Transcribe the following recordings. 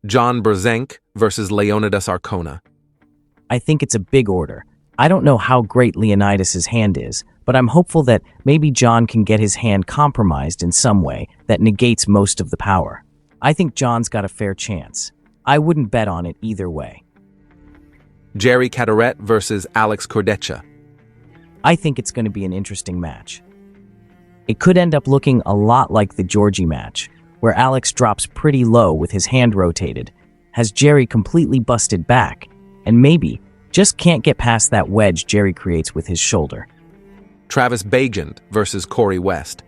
John Brzenk versus Leonidas Arkona. I think it's a big order. I don't know how great Leonidas's hand is, but I'm hopeful that maybe John can get his hand compromised in some way that negates most of the power. I think John's got a fair chance. I wouldn't bet on it either way. Georgi Cadorette versus Alex Kurdecha. I think it's going to be an interesting match. It could end up looking a lot like the Georgi match, where Alex drops pretty low with his hand rotated, has Georgi completely busted back, and maybe just can't get past that wedge Georgi creates with his shoulder. Bagent versus Corey West.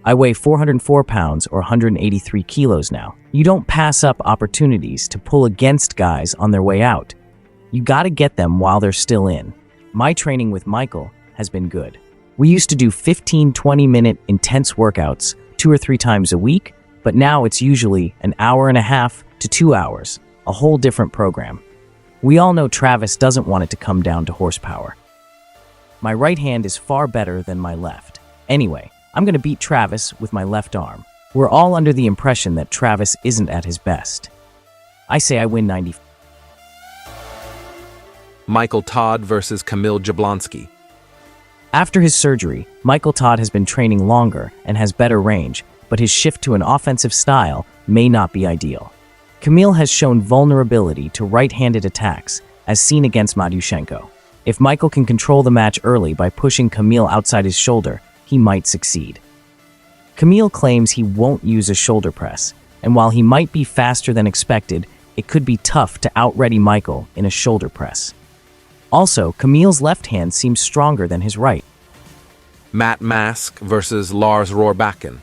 I weigh 404 pounds or 183 kilos now. You don't pass up opportunities to pull against guys on their way out. You gotta get them while they're still in. My training with Michael has been good. We used to do 15-20-minute intense workouts 2 or 3 times a week, but now it's usually an hour and a half to 2 hours, a whole different program. We all know Travis doesn't want it to come down to horsepower. My right hand is far better than my left. Anyway, I'm gonna beat Travis with my left arm. We're all under the impression that Travis isn't at his best. I say I win 90. Michael Todd versus Kamil Jablonski. After his surgery, Michael Todd has been training longer and has better range, but his shift to an offensive style may not be ideal. Kamil has shown vulnerability to right-handed attacks, as seen against Matyushenko. If Michael can control the match early by pushing Kamil outside his shoulder, he might succeed. Kamil claims he won't use a shoulder press, and while he might be faster than expected, it could be tough to out-ready Michael in a shoulder press. Also, Kamil's left hand seems stronger than his right. Matt Mask versus Lars Rohrbacken.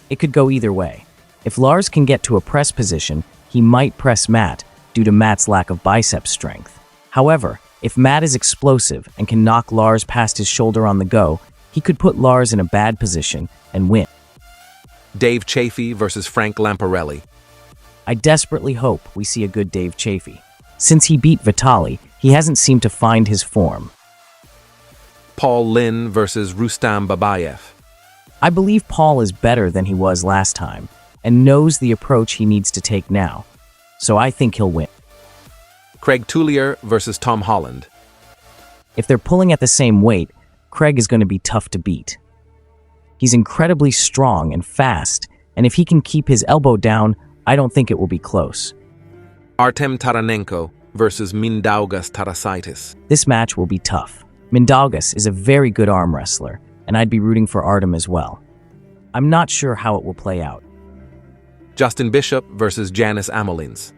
It could go either way. If Lars can get to a press position, he might press Matt due to Matt's lack of bicep strength. However, if Matt is explosive and can knock Lars past his shoulder on the go, he could put Lars in a bad position and win. Dave Chafee versus Frank Lamparelli. I desperately hope we see a good Dave Chafee. Since he beat Vitali, he hasn't seemed to find his form. Paul Lin versus Rustam Babayev. I believe Paul is better than he was last time and knows the approach he needs to take now, so I think he'll win. Craig Tullier versus Tom Holland. If they're pulling at the same weight, Craig is going to be tough to beat. He's incredibly strong and fast, and if he can keep his elbow down, I don't think it will be close. Artem Taranenko versus Mindaugas Tarasaitis. This match will be tough. Mindaugas is a very good arm wrestler, and I'd be rooting for Artem as well. I'm not sure how it will play out. Justin Bishop versus Janis Amolins.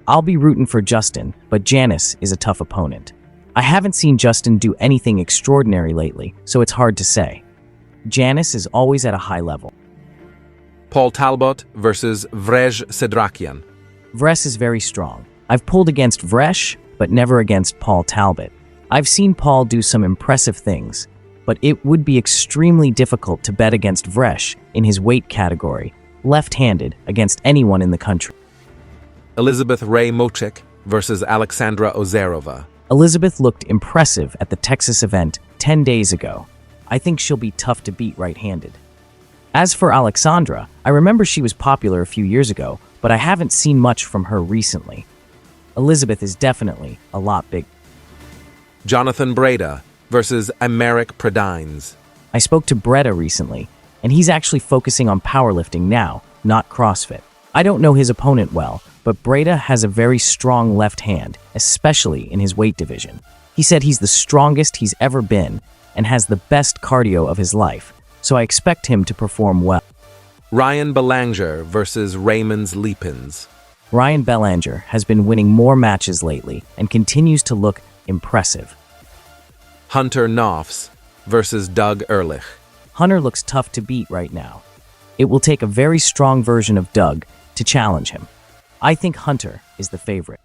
I'll be rooting for Justin, but Janis is a tough opponent. I haven't seen Justin do anything extraordinary lately, so it's hard to say. Janis is always at a high level. Paul Talbot versus Vrej Sedrakian. Vres is very strong. I've pulled against Vrej, but never against Paul Talbot. I've seen Paul do some impressive things, but it would be extremely difficult to bet against Vrej in his weight category, left-handed, against anyone in the country. Elizabeth Ray Mochek versus Alexandra Ozerova. Elizabeth looked impressive at the Texas event 10 days ago. I think she'll be tough to beat right-handed. As for Alexandra, I remember she was popular a few years ago, but I haven't seen much from her recently. Elizabeth is definitely a lot big. Jonathan Breda versus Americ Predines. I spoke to Breda recently, and he's actually focusing on powerlifting now, not CrossFit. I don't know his opponent well, but Breda has a very strong left hand, especially in his weight division. He said he's the strongest he's ever been and has the best cardio of his life, so I expect him to perform well. Ryan Belanger versus Raymond Leapins. Ryan Belanger has been winning more matches lately and continues to look impressive. Hunter Knopfs versus Doug Ehrlich. Hunter looks tough to beat right now. It will take a very strong version of Doug to challenge him. I think Hunter is the favorite.